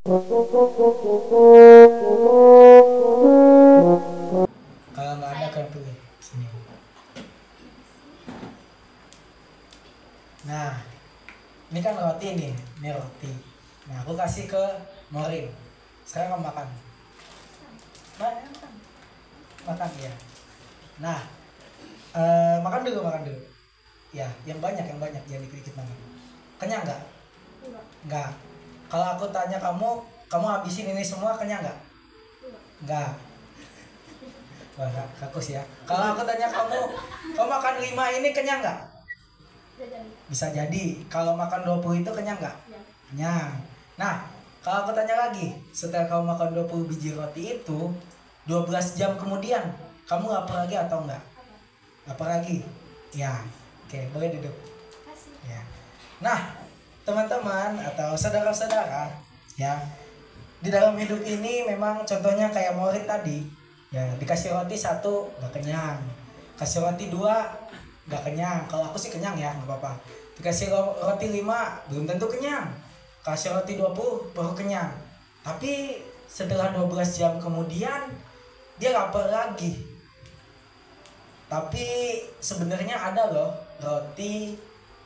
Kalau nggak ada kalian pilih sini. Nah, ini kan roti nih, ini roti. Nah, aku kasih ke Morin. Sekarang kamu makan. Makan, makan ya. Nah, makan dulu, makan dulu. Ya, yang banyak, jangan dikit-dikit makan. Kenyang nggak? Nggak. Kalau aku tanya kamu habisin ini semua, kenyang nggak? Nggak. Wah, kakus ya. Kalau aku tanya kamu makan 5 ini kenyang nggak? Bisa jadi. Kalau makan 20 itu kenyang nggak? Kenyang. Nah, kalau aku tanya lagi, setelah kamu makan 20 biji roti itu, 12 jam kemudian, kamu lapar lagi atau enggak? Lapar lagi? Ya. Oke, boleh duduk. Ya. Nah, teman-teman atau saudara-saudara, ya, di dalam hidup ini memang contohnya kayak Morin tadi, ya, dikasih roti 1 nggak kenyang, kasih roti 2 nggak kenyang. Kalau aku sih kenyang ya, nggak apa-apa. Dikasih roti 5 belum tentu kenyang, kasih roti 20 baru kenyang. Tapi setelah 12 jam kemudian dia lapar lagi. Tapi sebenarnya ada loh roti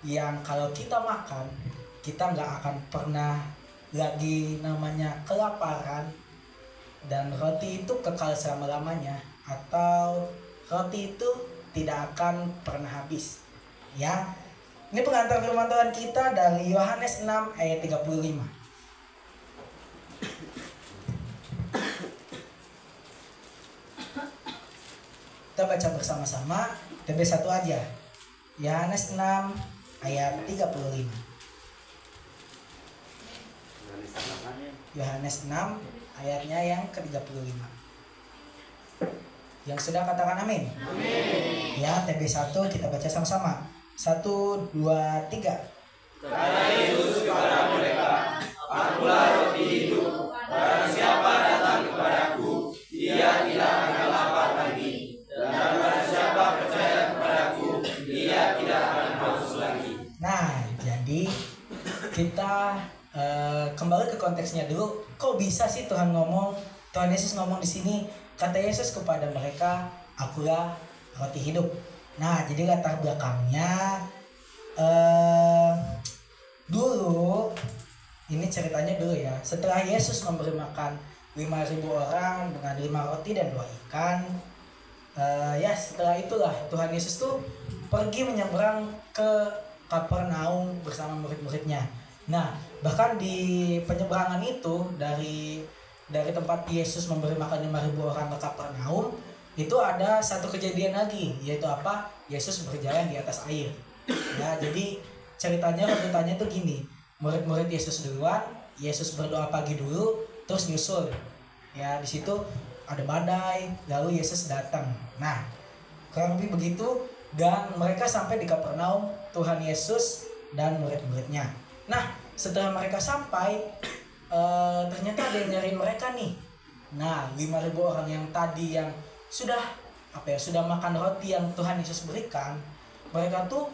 yang kalau kita makan, kita nggak akan pernah lagi namanya kelaparan, dan roti itu kekal selama-lamanya, atau roti itu tidak akan pernah habis. Ya, ini pengantar firman Tuhan kita dari Yohanes 6 ayat 35. Kita baca bersama-sama, TB1 aja. Yohanes 6 ayat 35. Yohanes 6 ayatnya yang ke-35. Yang sudah katakan amin. Amin. Ya, TB1 kita baca sama-sama. 1, 2, 3. Kata Yesus kepada mereka, "Akulah roti hidup. Barang siapa datang kepadaku, dia tidak akan lapar lagi. Dan barang siapa percaya kepadaku, dia tidak akan haus lagi." Nah, jadi kita kembali ke konteksnya dulu. Kok bisa sih Tuhan Yesus ngomong di sini? Kata Yesus kepada mereka, "Akulah roti hidup." Nah, jadi latar belakangnya dulu, ini ceritanya dulu ya. Setelah Yesus memberi makan 5.000 orang dengan 5 roti dan 2 ikan, ya setelah itulah Tuhan Yesus tuh pergi menyeberang ke Kapernaum bersama murid-muridnya. Nah, bahkan di penyeberangan itu dari tempat Yesus memberi makan 5.000 orang ke Kapernaum, itu ada satu kejadian lagi, yaitu apa? Yesus berjalan di atas air. Ya, jadi ceritanya lanjutannya tuh gini. Murid-murid Yesus duluan, Yesus berdoa pagi dulu, terus nyusul. Ya, di situ ada badai, lalu Yesus datang. Nah, kurang lebih begitu, dan mereka sampai di Kapernaum, Tuhan Yesus dan murid-muridnya. Nah, setelah mereka sampai, ternyata ada yang nyariin mereka nih. Nah, 5.000 orang yang tadi yang sudah makan roti yang Tuhan Yesus berikan, mereka tuh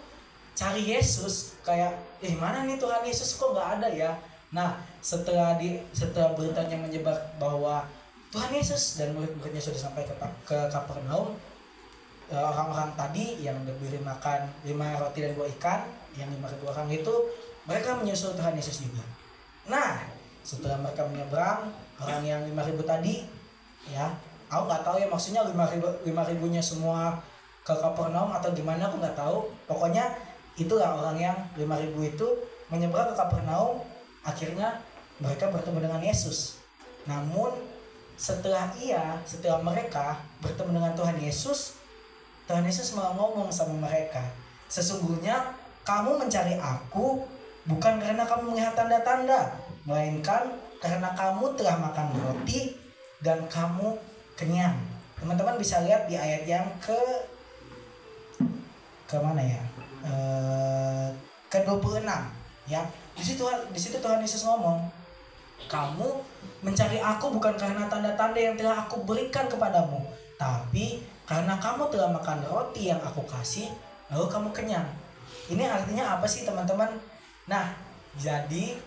cari Yesus, kayak mana nih Tuhan Yesus, kok nggak ada ya. Nah, setelah beritanya menyebar bahwa Tuhan Yesus dan murid-muridnya sudah sampai ke Kapernaum, orang-orang tadi yang diberi makan 5 roti dan 2 ikan, yang 5.000 orang itu, mereka menyusul Tuhan Yesus juga. Nah, setelah mereka menyeberang, orang yang 5.000 tadi, ya, aku nggak tahu ya maksudnya 5.000-nya semua ke Kapernaum atau gimana, aku nggak tahu. Pokoknya itulah orang yang 5.000 itu menyeberang ke Kapernaum. Akhirnya mereka bertemu dengan Yesus. Namun setelah mereka bertemu dengan Tuhan Yesus malah ngomong sama mereka, "Sesungguhnya kamu mencari aku bukan karena kamu melihat tanda-tanda, melainkan karena kamu telah makan roti dan kamu kenyang." Teman-teman bisa lihat di ayat yang ke mana ya? Ke-26 ya. Di situ Tuhan Yesus ngomong, "Kamu mencari aku bukan karena tanda-tanda yang telah aku berikan kepadamu, tapi karena kamu telah makan roti yang aku kasih, lalu kamu kenyang." Ini artinya apa sih teman-teman? Nah, jadi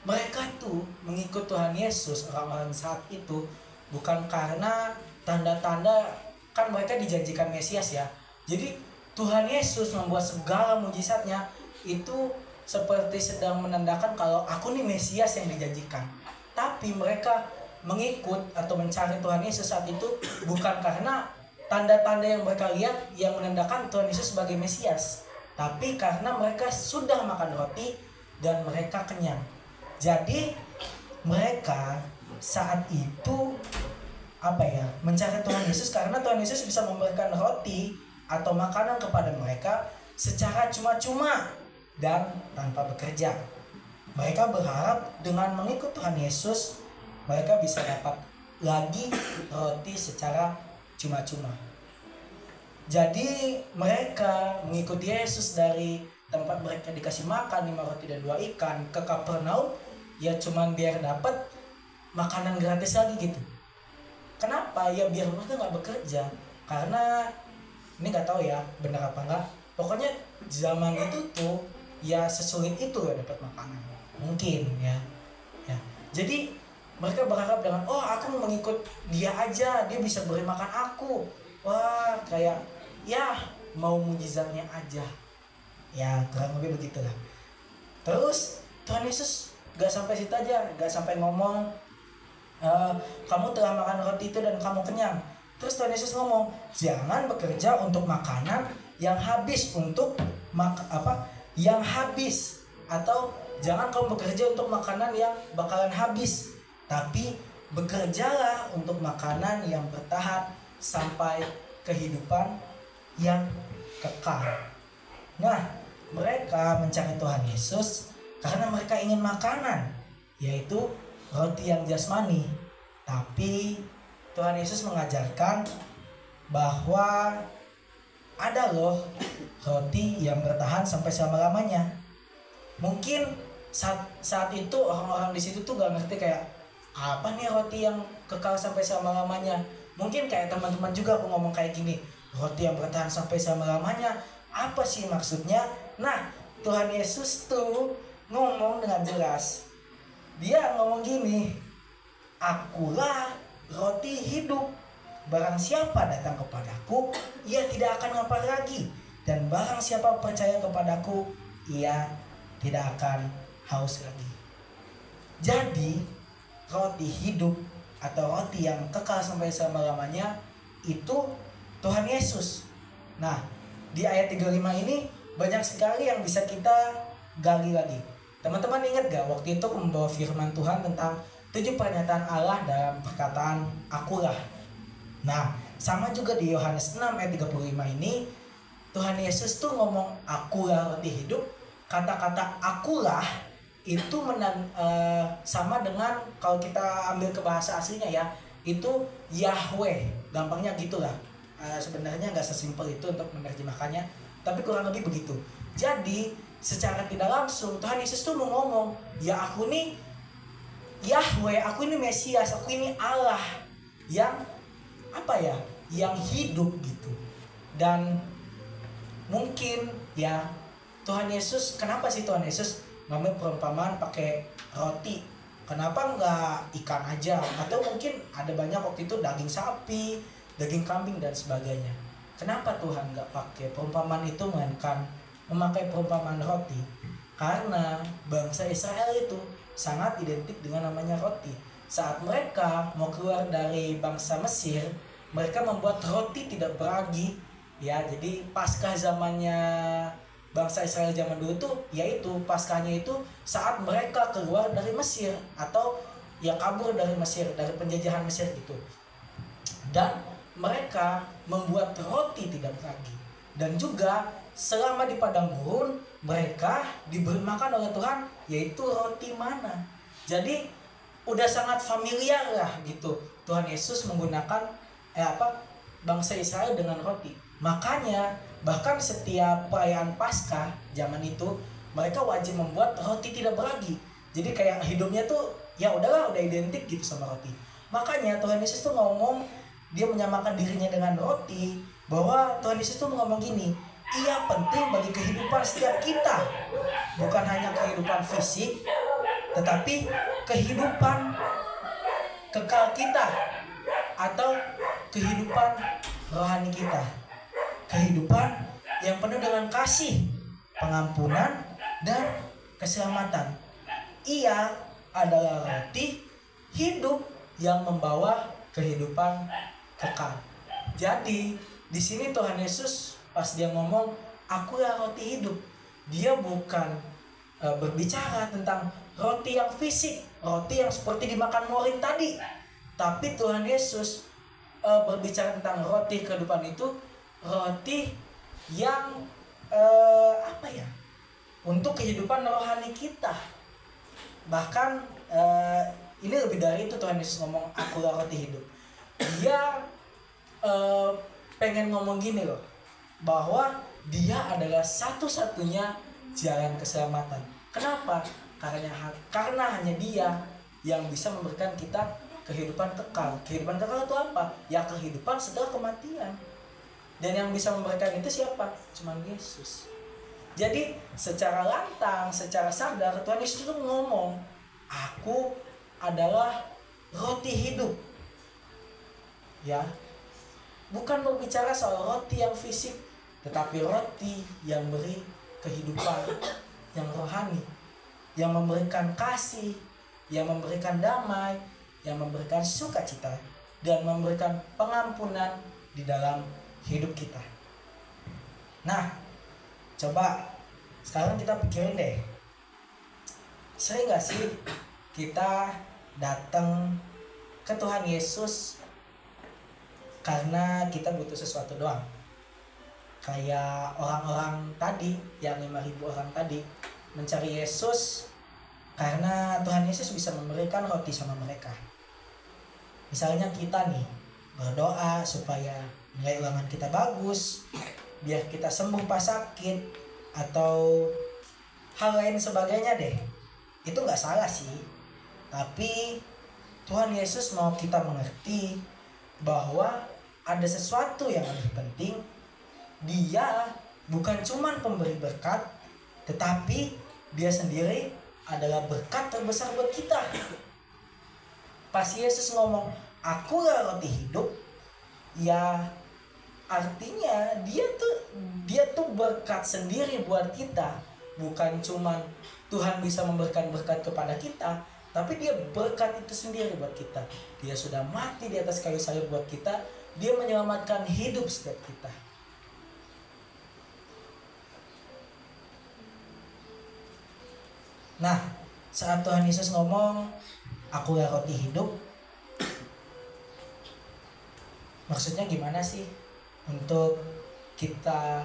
mereka tuh mengikut Tuhan Yesus, orang-orang saat itu bukan karena tanda-tanda, kan mereka dijanjikan Mesias ya. Jadi Tuhan Yesus membuat segala mujizatnya itu seperti sedang menandakan kalau aku nih Mesias yang dijanjikan. Tapi mereka mengikut atau mencari Tuhan Yesus saat itu bukan karena tanda-tanda yang mereka lihat yang menandakan Tuhan Yesus sebagai Mesias, tapi karena mereka sudah makan roti dan mereka kenyang. Jadi mereka saat itu mencari Tuhan Yesus karena Tuhan Yesus bisa memberikan roti atau makanan kepada mereka secara cuma-cuma dan tanpa bekerja. Mereka berharap dengan mengikut Tuhan Yesus mereka bisa dapat lagi roti secara cuma-cuma. Jadi mereka mengikuti Yesus dari tempat mereka dikasih makan 5 roti dan 2 ikan ke Kapernaum ya cuman biar dapat makanan gratis lagi gitu. Kenapa? Ya biar mereka nggak bekerja. Karena ini nggak tahu ya benar apa enggak. Pokoknya zaman itu tuh ya sesulit itu ya dapat makanan. Mungkin ya. Jadi mereka berharap dengan aku mengikut dia aja, dia bisa beri makan aku. Wah kayak ya mau mujizatnya aja. Ya kurang lebih begitulah. Terus Tuhan Yesus gak sampai situ aja, gak sampai ngomong kamu telah makan roti itu dan kamu kenyang. Terus Tuhan Yesus ngomong, jangan bekerja untuk makanan yang habis yang habis, atau jangan kamu bekerja untuk makanan yang bakalan habis, tapi bekerjalah untuk makanan yang bertahan sampai kehidupan yang kekal. Nah, mereka mencari Tuhan Yesus karena mereka ingin makanan, yaitu roti yang jasmani. Tapi Tuhan Yesus mengajarkan bahwa ada loh roti yang bertahan sampai selama-lamanya. Mungkin saat itu orang-orang di situ tuh gak ngerti kayak apa nih roti yang kekal sampai selama-lamanya. Mungkin kayak teman-teman juga aku ngomong kayak gini, roti yang bertahan sampai selama-lamanya apa sih maksudnya? Nah, Tuhan Yesus tuh ngomong dengan jelas. Dia ngomong gini, akulah roti hidup. Barang siapa datang kepadaku, ia tidak akan lapar lagi. Dan barang siapa percaya kepadaku, ia tidak akan haus lagi. Jadi, roti hidup atau roti yang kekal sampai selama-lamanya itu Tuhan Yesus. Nah, di ayat 35 ini banyak sekali yang bisa kita gali lagi. Teman-teman ingat gak waktu itu aku membawa firman Tuhan tentang 7 pernyataan Allah dalam perkataan akulah. Nah, sama juga di Yohanes 6 ayat 35 ini Tuhan Yesus tuh ngomong akulah roti hidup. Kata-kata akulah itu sama dengan kalau kita ambil ke bahasa aslinya ya, itu Yahweh. Gampangnya gitulah. Sebenarnya nggak sesimpel itu untuk menerjemahkannya, tapi kurang lebih begitu. Jadi secara tidak langsung Tuhan Yesus tuh mau ngomong, ya aku nih Yahweh, aku ini Mesias, aku ini Allah yang yang hidup gitu. Dan mungkin ya Tuhan Yesus, kenapa sih Tuhan Yesus ngambil perumpamaan pakai roti? Kenapa nggak ikan aja? Atau mungkin ada banyak waktu itu daging sapi, daging kambing dan sebagainya. Kenapa Tuhan nggak pakai perumpamaan itu melainkan memakai perumpamaan roti? Karena bangsa Israel itu sangat identik dengan namanya roti. Saat mereka mau keluar dari bangsa Mesir, mereka membuat roti tidak beragi. Ya, jadi Paskah zamannya bangsa Israel zaman dulu tuh, yaitu Paskahnya itu saat mereka keluar dari Mesir atau ya kabur dari Mesir, dari penjajahan Mesir gitu. Dan mereka membuat roti tidak beragi. Dan juga selama di padang gurun mereka diberi makan oleh Tuhan, yaitu roti mana. Jadi udah sangat familiar lah gitu Tuhan Yesus menggunakan bangsa Israel dengan roti. Makanya bahkan setiap perayaan Paskah zaman itu mereka wajib membuat roti tidak beragi. Jadi kayak hidupnya tuh ya udahlah, udah identik gitu sama roti. Makanya Tuhan Yesus tuh ngomong, dia menyamakan dirinya dengan roti, bahwa Tuhan Yesus tuh ngomong gini, ia penting bagi kehidupan setiap kita. Bukan hanya kehidupan fisik, tetapi kehidupan kekal kita atau kehidupan rohani kita. Kehidupan yang penuh dengan kasih, pengampunan, dan keselamatan. Ia adalah roti hidup yang membawa kehidupan kekal. Jadi di sini Tuhan Yesus pas dia ngomong akulah roti hidup, dia bukan berbicara tentang roti yang fisik, roti yang seperti dimakan murid tadi, tapi Tuhan Yesus berbicara tentang roti kehidupan itu, roti yang untuk kehidupan rohani kita. Bahkan ini lebih dari itu, Tuhan Yesus ngomong akulah roti hidup. Dia pengen ngomong gini loh, bahwa dia adalah satu-satunya jalan keselamatan. Kenapa? Karena hanya dia yang bisa memberikan kita kehidupan kekal. Kehidupan kekal itu apa? Ya kehidupan setelah kematian. Dan yang bisa memberikan itu siapa? Cuman Yesus. Jadi secara lantang, secara sadar Tuhan Yesus itu ngomong, aku adalah roti hidup. Ya, bukan berbicara soal roti yang fisik, tetapi roti yang beri kehidupan yang rohani, yang memberikan kasih, yang memberikan damai, yang memberikan sukacita, dan memberikan pengampunan di dalam hidup kita. Nah, coba sekarang kita pikirin deh, sering gak sih kita datang ke Tuhan Yesus karena kita butuh sesuatu doang? Kayak orang-orang tadi, yang 5.000 orang tadi mencari Yesus karena Tuhan Yesus bisa memberikan roti sama mereka. Misalnya kita nih berdoa supaya nilai ulangan kita bagus, biar kita sembuh pas sakit, atau hal lain sebagainya deh. Itu gak salah sih, tapi Tuhan Yesus mau kita mengerti bahwa ada sesuatu yang lebih penting. Dia bukan cuma pemberi berkat, tetapi dia sendiri adalah berkat terbesar buat kita. Pas Yesus ngomong akulah roti hidup, ya artinya dia tuh berkat sendiri buat kita. Bukan cuma Tuhan bisa memberikan berkat kepada kita, tapi dia berkat itu sendiri buat kita. Dia sudah mati di atas kayu salib buat kita. Dia menyelamatkan hidup setiap kita. Nah, saat Tuhan Yesus ngomong akulah roti hidup, maksudnya gimana sih untuk kita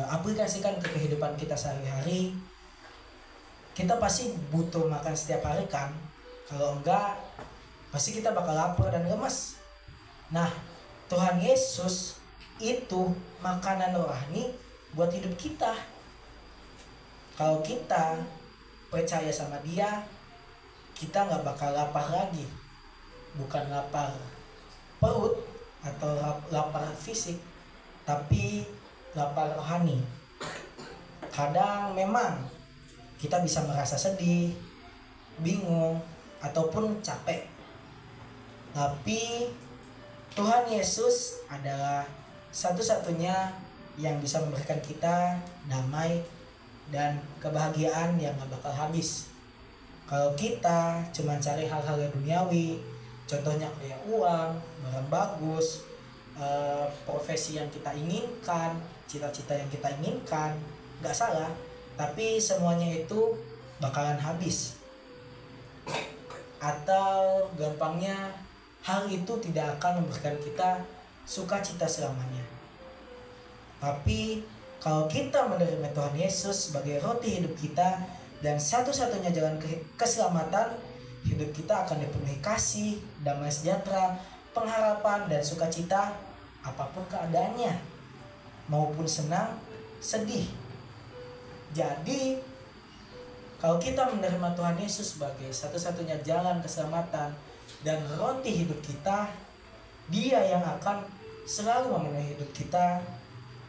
aplikasikan ke kehidupan kita sehari-hari? Kita pasti butuh makan setiap hari kan? Kalau enggak, pasti kita bakal lapar dan lemas. Nah, Tuhan Yesus itu makanan rohani buat hidup kita. Kalau kita percaya sama dia, kita nggak bakal lapar lagi. Bukan lapar perut atau lapar fisik, tapi lapar rohani. Kadang memang kita bisa merasa sedih, bingung, ataupun capek. Tapi Tuhan Yesus adalah satu-satunya yang bisa memberikan kita damai dan kebahagiaan yang gak bakal habis. Kalau kita cuma cari hal-hal yang duniawi, contohnya kayak uang, barang bagus, profesi yang kita inginkan, cita-cita yang kita inginkan, gak salah, tapi semuanya itu bakalan habis. Atau gampangnya, hal itu tidak akan memberikan kita sukacita selamanya. Tapi kalau kita menerima Tuhan Yesus sebagai roti hidup kita dan satu-satunya jalan keselamatan, hidup kita akan dipenuhi kasih, damai sejahtera, pengharapan, dan sukacita apapun keadaannya, maupun senang, sedih. Jadi kalau kita menerima Tuhan Yesus sebagai satu-satunya jalan keselamatan dan roti hidup kita, dia yang akan selalu memenuhi hidup kita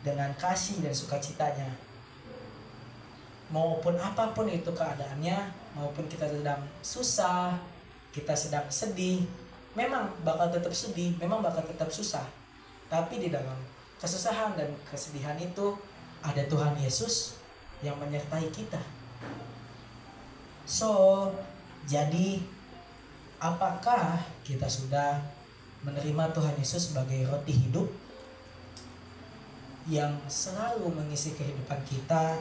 dengan kasih dan sukacitanya. Maupun apapun itu keadaannya, maupun kita sedang susah, kita sedang sedih, memang bakal tetap sedih, memang bakal tetap susah. Tapi di dalam kesusahan dan kesedihan itu ada Tuhan Yesus yang menyertai kita. So, jadi apakah kita sudah menerima Tuhan Yesus sebagai roti hidup yang selalu mengisi kehidupan kita,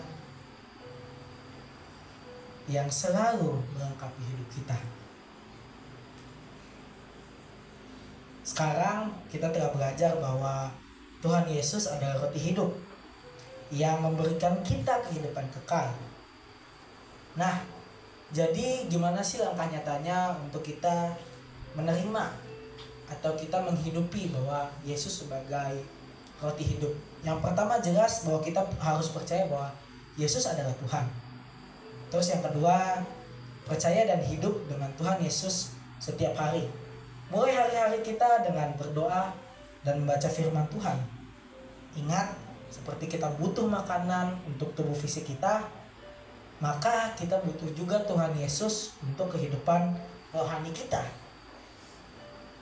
yang selalu melengkapi hidup kita? Sekarang kita telah belajar bahwa Tuhan Yesus adalah roti hidup yang memberikan kita kehidupan kekal. Nah, jadi gimana sih langkah nyatanya untuk kita menerima atau kita menghidupi bahwa Yesus sebagai roti hidup? Yang pertama jelas bahwa kita harus percaya bahwa Yesus adalah Tuhan. Terus yang kedua, percaya dan hidup dengan Tuhan Yesus setiap hari. Mulai hari-hari kita dengan berdoa dan membaca firman Tuhan. Ingat, seperti kita butuh makanan untuk tubuh fisik kita, maka kita butuh juga Tuhan Yesus untuk kehidupan rohani kita.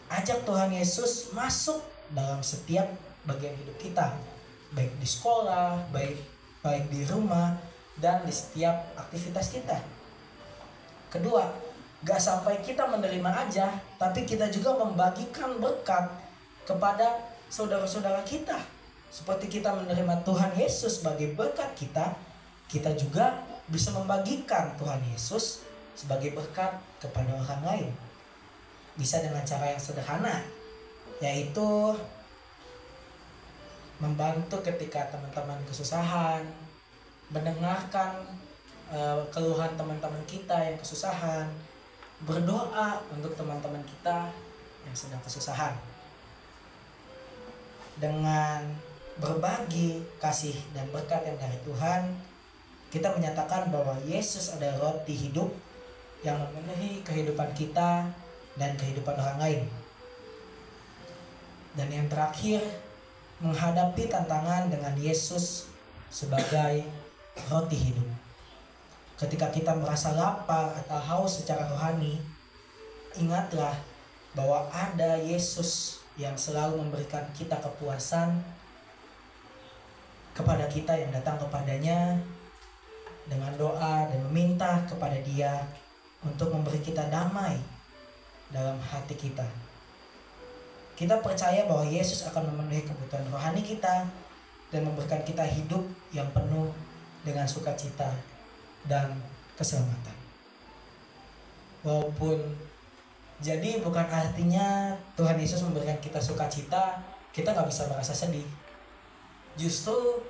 Ajak Tuhan Yesus masuk dalam setiap bagian hidup kita, baik di sekolah, baik di rumah, dan di setiap aktivitas kita. Kedua, gak sampai kita menerima aja, tapi kita juga membagikan berkat kepada saudara-saudara kita. Seperti kita menerima Tuhan Yesus sebagai berkat kita, kita juga bisa membagikan Tuhan Yesus sebagai berkat kepada orang lain. Bisa dengan cara yang sederhana, yaitu membantu ketika teman-teman kesusahan, mendengarkan keluhan teman-teman kita yang kesusahan, berdoa untuk teman-teman kita yang sedang kesusahan. Dengan berbagi kasih dan berkat yang dari Tuhan, kita menyatakan bahwa Yesus adalah roti hidup yang memenuhi kehidupan kita dan kehidupan orang lain. Dan yang terakhir, menghadapi tantangan dengan Yesus sebagai roti hidup. Ketika kita merasa lapar atau haus secara rohani, ingatlah bahwa ada Yesus yang selalu memberikan kita kepuasan kepada kita yang datang kepadanya dengan doa dan meminta kepada Dia untuk memberi kita damai dalam hati kita. Kita percaya bahwa Yesus akan memenuhi kebutuhan rohani kita dan memberikan kita hidup yang penuh dengan sukacita dan keselamatan. Walaupun jadi bukan artinya Tuhan Yesus memberikan kita sukacita, kita gak bisa merasa sedih. Justru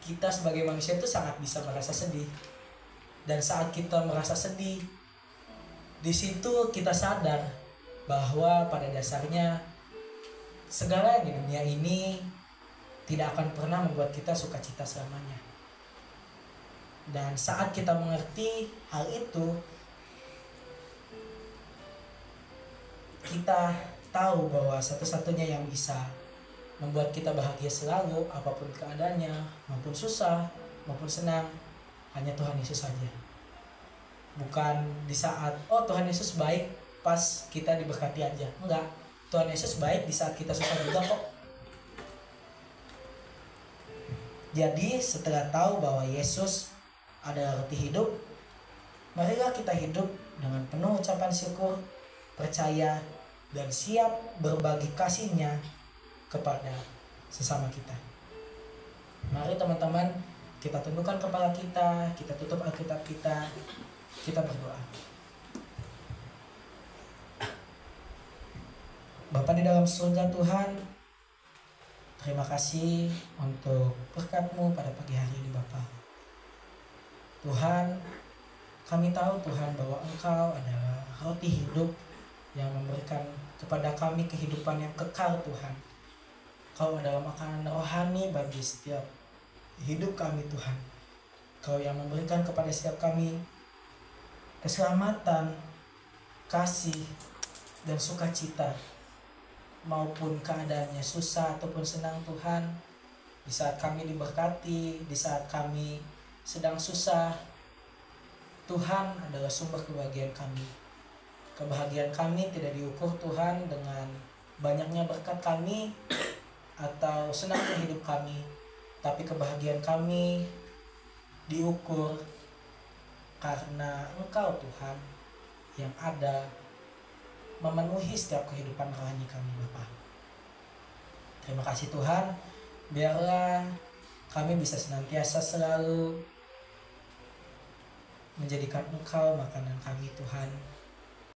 kita sebagai manusia itu sangat bisa merasa sedih. Dan saat kita merasa sedih, di situ kita sadar bahwa pada dasarnya segala yang di dunia ini tidak akan pernah membuat kita sukacita selamanya. Dan saat kita mengerti hal itu, kita tahu bahwa satu-satunya yang bisa membuat kita bahagia selalu, apapun keadaannya, maupun susah, maupun senang, hanya Tuhan Yesus saja. Bukan di saat, oh Tuhan Yesus baik pas kita diberkati aja. Enggak, Tuhan Yesus baik di saat kita susah juga kok. Jadi setelah tahu bahwa Yesus adalah roti hidup, marilah kita hidup dengan penuh ucapan syukur, percaya, dan siap berbagi kasih-Nya kepada sesama kita. Mari teman-teman, kita tundukkan kepala kita tutup Alkitab kita berdoa. Bapa di dalam surga Tuhan, terima kasih untuk berkat-Mu pada pagi hari ini Bapa. Tuhan, kami tahu Tuhan bahwa Engkau adalah roti hidup yang memberikan kepada kami kehidupan yang kekal Tuhan. Kau adalah makanan rohani bagi setiap hidup kami Tuhan. Kau yang memberikan kepada setiap kami keselamatan, kasih, dan sukacita maupun keadaannya susah ataupun senang Tuhan, di saat kami diberkati, di saat kami sedang susah, Tuhan adalah sumber kebahagiaan kami. Kebahagiaan kami tidak diukur Tuhan dengan banyaknya berkat kami atau senangnya hidup kami, tapi kebahagiaan kami diukur karena Engkau Tuhan yang ada memenuhi setiap kehidupan rohani kami Bapa. Terima kasih Tuhan, biarlah kami bisa senantiasa selalu menjadikan Engkau makanan kami Tuhan.